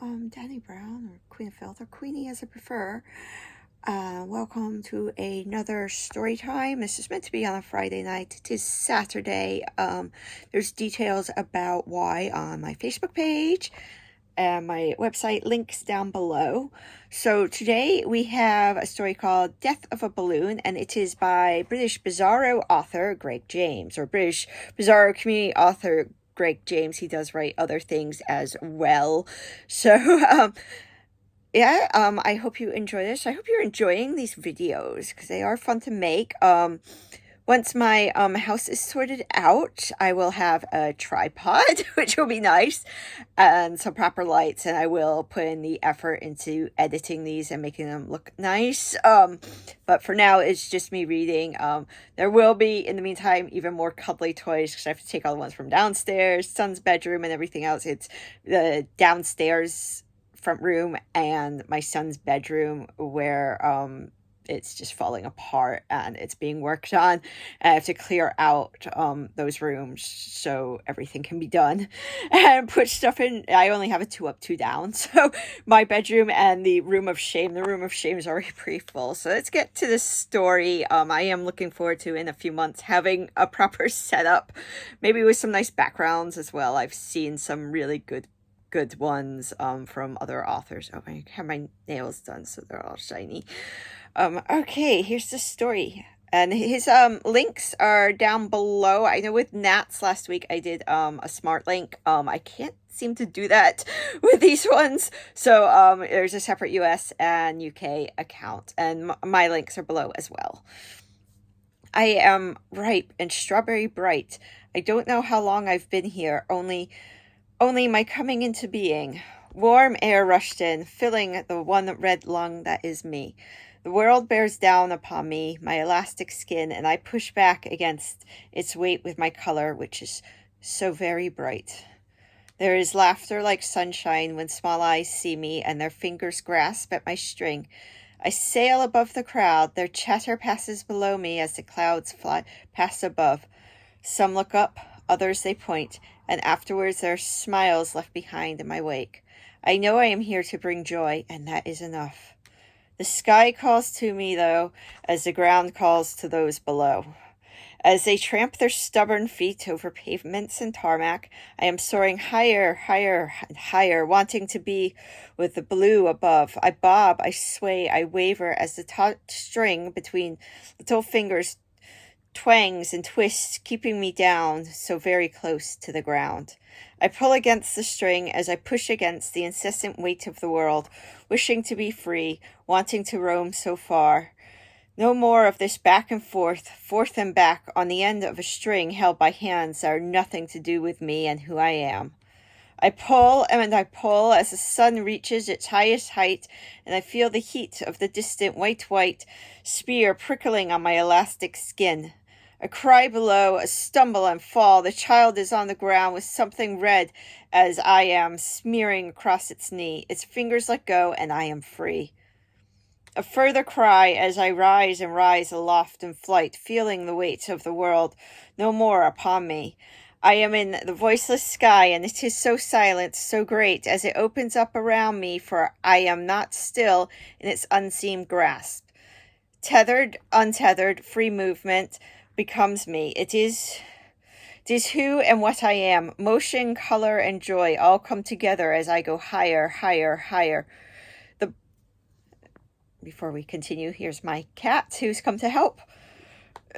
Dani Brown, or Queen of Filth, or Queenie as I prefer. Welcome to another story time. This is meant to be on a Friday night. It is Saturday. There's details about why on my Facebook page and my website links down below. So today we have a story called Death of a Balloon, and it is by British Bizarro author Greg James, or British Bizarro Community author Greg James. He does write other things as well. So, I hope you enjoy this. I hope you're enjoying these videos because they are fun to make. Once my house is sorted out, I will have a tripod, which will be nice, and some proper lights, and I will put in the effort into editing these and making them look nice. But for now, it's just me reading. There will be, in the meantime, even more cuddly toys because I have to take all the ones from downstairs, son's bedroom, and everything else. It's the downstairs front room and my son's bedroom where it's just falling apart and it's being worked on. And I have to clear out those rooms so everything can be done and put stuff in. I only have a 2 up, 2 down. So my bedroom and the room of shame. The room of shame is already pretty full. So let's get to this story. I am looking forward to, in a few months, having a proper setup, maybe with some nice backgrounds as well. I've seen some really good ones from other authors. Oh, I have my nails done so they're all shiny. Okay, here's the story, and his links are down below. I know with Nats last week I did a smart link. I can't seem to do that with these ones, so there's a separate US and UK account, and my links are below as well. I am ripe and strawberry bright. I don't know how long I've been here, only my coming into being. Warm air rushed in, filling the one red lung that is me. The world bears down upon me, my elastic skin, and I push back against its weight with my color, which is so very bright. There is laughter like sunshine when small eyes see me, and their fingers grasp at my string. I sail above the crowd, their chatter passes below me as the clouds fly past above. Some look up, others they point, and afterwards there are smiles left behind in my wake. I know I am here to bring joy, and that is enough. The sky calls to me, though, as the ground calls to those below. As they tramp their stubborn feet over pavements and tarmac, I am soaring higher, higher, and higher, wanting to be with the blue above. I bob, I sway, I waver as the taut string between little fingers twangs and twists, keeping me down so very close to the ground. I pull against the string as I push against the incessant weight of the world, wishing to be free, wanting to roam so far. No more of this back and forth and back on the end of a string held by hands that are nothing to do with me and who I am. I pull and I pull as the sun reaches its highest height, and I feel the heat of the distant white spear prickling on my elastic skin. A cry below, a stumble and fall. The child is on the ground with something red as I am smearing across its knee. Its fingers let go, and I am free. A further cry as I rise and rise aloft in flight, feeling the weight of the world no more upon me. I am in the voiceless sky, and it is so silent, so great, as it opens up around me, for I am not still in its unseen grasp. Tethered, untethered, free movement becomes me. It is who and what I am. Motion, color, and joy all come together as I go higher, higher, higher. Before we continue, here's my cat who's come to help.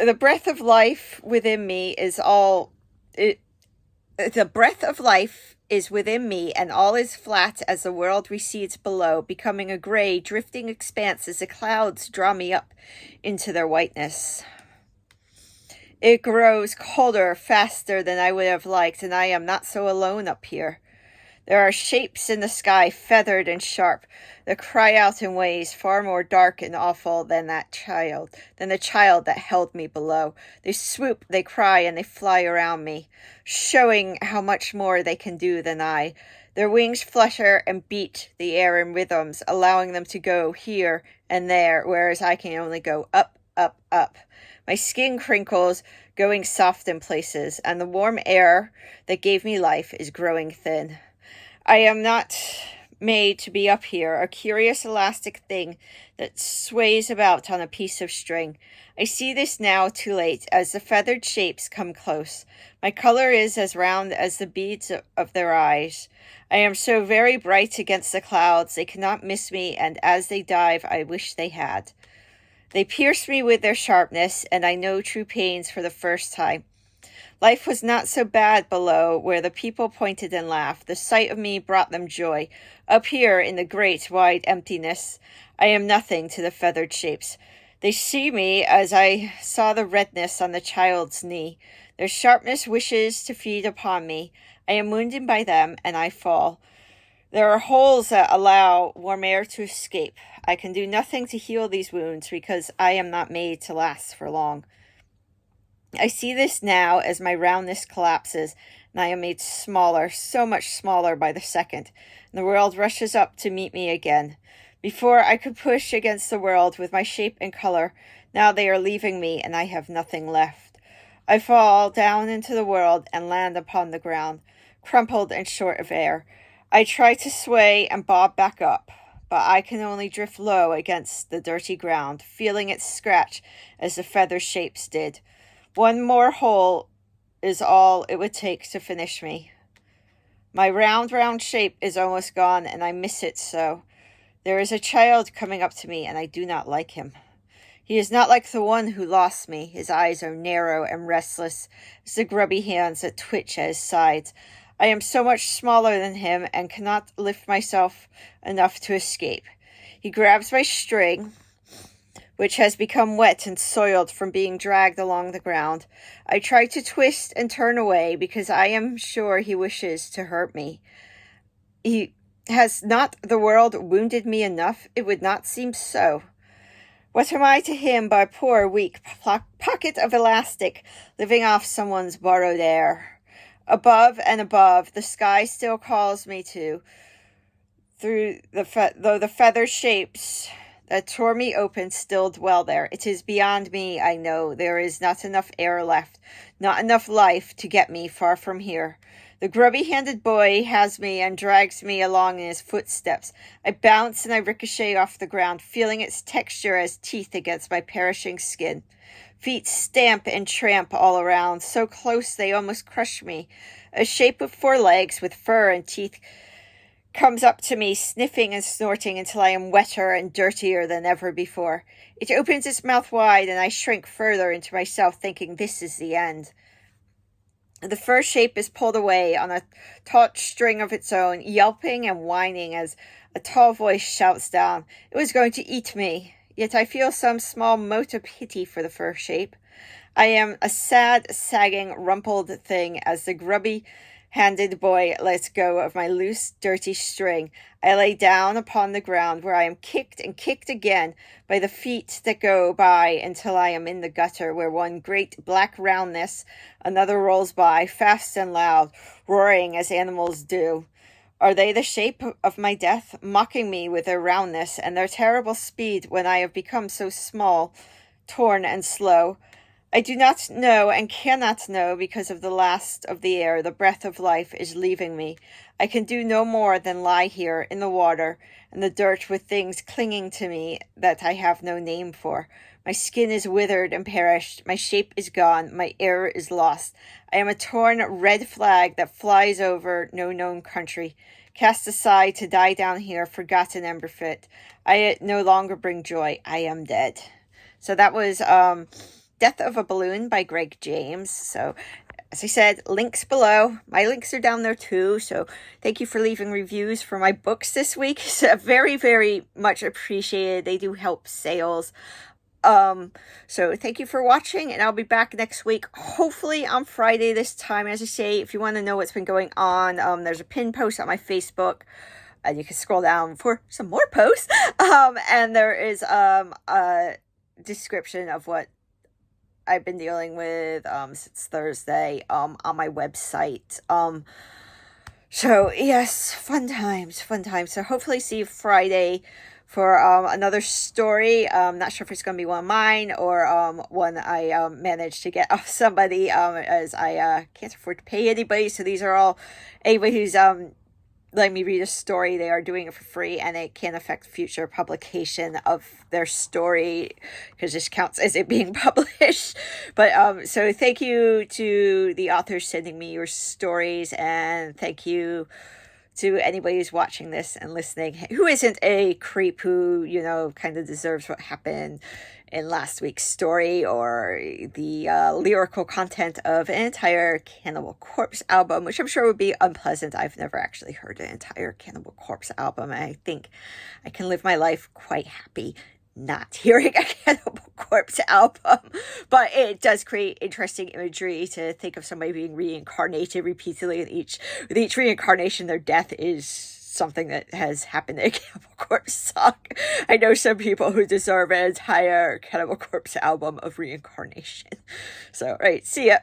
The breath of life within me is all... The breath of life is within me, and all is flat as the world recedes below, becoming a gray, drifting expanse as the clouds draw me up into their whiteness. It grows colder, faster than I would have liked, and I am not so alone up here. There are shapes in the sky, feathered and sharp, that cry out in ways far more dark and awful than the child that held me below. They swoop, they cry, and they fly around me, showing how much more they can do than I. Their wings flutter and beat the air in rhythms, allowing them to go here and there, whereas I can only go up, up, up. My skin crinkles, going soft in places, and the warm air that gave me life is growing thin. I am not made to be up here, a curious elastic thing that sways about on a piece of string. I see this now too late as the feathered shapes come close. My color is as round as the beads of their eyes. I am so very bright against the clouds, they cannot miss me, and as they dive, I wish they had. They pierce me with their sharpness, and I know true pains for the first time. Life was not so bad below, where the people pointed and laughed. The sight of me brought them joy. Up here, in the great, wide emptiness, I am nothing to the feathered shapes. They see me as I saw the redness on the child's knee. Their sharpness wishes to feed upon me. I am wounded by them, and I fall. There are holes that allow warm air to escape. I can do nothing to heal these wounds because I am not made to last for long. I see this now as my roundness collapses, and I am made smaller, so much smaller by the second, and the world rushes up to meet me again. Before I could push against the world with my shape and color, now they are leaving me, and I have nothing left. I fall down into the world and land upon the ground, crumpled and short of air. I try to sway and bob back up, but I can only drift low against the dirty ground, feeling it scratch as the feather shapes did. One more hole is all it would take to finish me. My round shape is almost gone, and I miss it so. There is a child coming up to me, and I do not like him. He is not like the one who lost me. His eyes are narrow and restless as the grubby hands that twitch at his sides. I am so much smaller than him and cannot lift myself enough to escape. He grabs my string, which has become wet and soiled from being dragged along the ground. I try to twist and turn away because I am sure he wishes to hurt me. Has not the world wounded me enough? It would not seem so. What am I to him but a poor, weak pocket of elastic living off someone's borrowed air? Above and above, the sky still calls me to, though the feather shapes that tore me open still dwell there. It is beyond me, I know. There is not enough air left, not enough life to get me far from here. The grubby-handed boy has me and drags me along in his footsteps. I bounce and I ricochet off the ground, feeling its texture as teeth against my perishing skin. Feet stamp and tramp all around, so close they almost crush me. A shape with 4 legs with fur and teeth comes up to me, sniffing and snorting until I am wetter and dirtier than ever before. It opens its mouth wide, and I shrink further into myself, thinking this is the end. The first shape is pulled away on a taut string of its own, yelping and whining as a tall voice shouts down, "It was going to eat me." Yet I feel some small mote of pity for the first shape. I am a sad, sagging, rumpled thing as the grubby-handed boy lets go of my loose, dirty string. I lay down upon the ground where I am kicked and kicked again by the feet that go by until I am in the gutter where one great black roundness, another rolls by, fast and loud, roaring as animals do. Are they the shape of my death, mocking me with their roundness and their terrible speed when I have become so small, torn and slow? I do not know and cannot know because of the last of the air, the breath of life is leaving me. I can do no more than lie here in the water and the dirt with things clinging to me that I have no name for. My skin is withered and perished. My shape is gone. My air is lost. I am a torn red flag that flies over no known country, cast aside to die down here, forgotten and bereft. I no longer bring joy. I am dead. So that was Death of a Balloon by Greg James. So as I said, links below. My links are down there too. So thank you for leaving reviews for my books this week. It's very, very much appreciated. They do help sales. So thank you for watching, and I'll be back next week, hopefully on Friday this time. As I say, if you want to know what's been going on, there's a pinned post on my Facebook, and you can scroll down for some more posts. And there is a description of what I've been dealing with since Thursday on my website. So yes, fun times. So hopefully see you Friday for another story. Not sure if it's going to be one of mine or one I managed to get off somebody, as I can't afford to pay anybody. So these are all anybody who's letting me read a story. They are doing it for free, and it can affect future publication of their story because this counts as it being published. But so thank you to the authors sending me your stories, and thank you to anybody who's watching this and listening who isn't a creep who, you know, kind of deserves what happened in last week's story, or the lyrical content of an entire Cannibal Corpse album, which I'm sure would be unpleasant. I've never actually heard an entire Cannibal Corpse album, and I think I can live my life quite happy not hearing a Cannibal Corpse album. But it does create interesting imagery to think of somebody being reincarnated repeatedly, and with each reincarnation their death is something that has happened in a Cannibal Corpse song. I know some people who deserve an entire Cannibal Corpse album of reincarnation. So, right, see ya.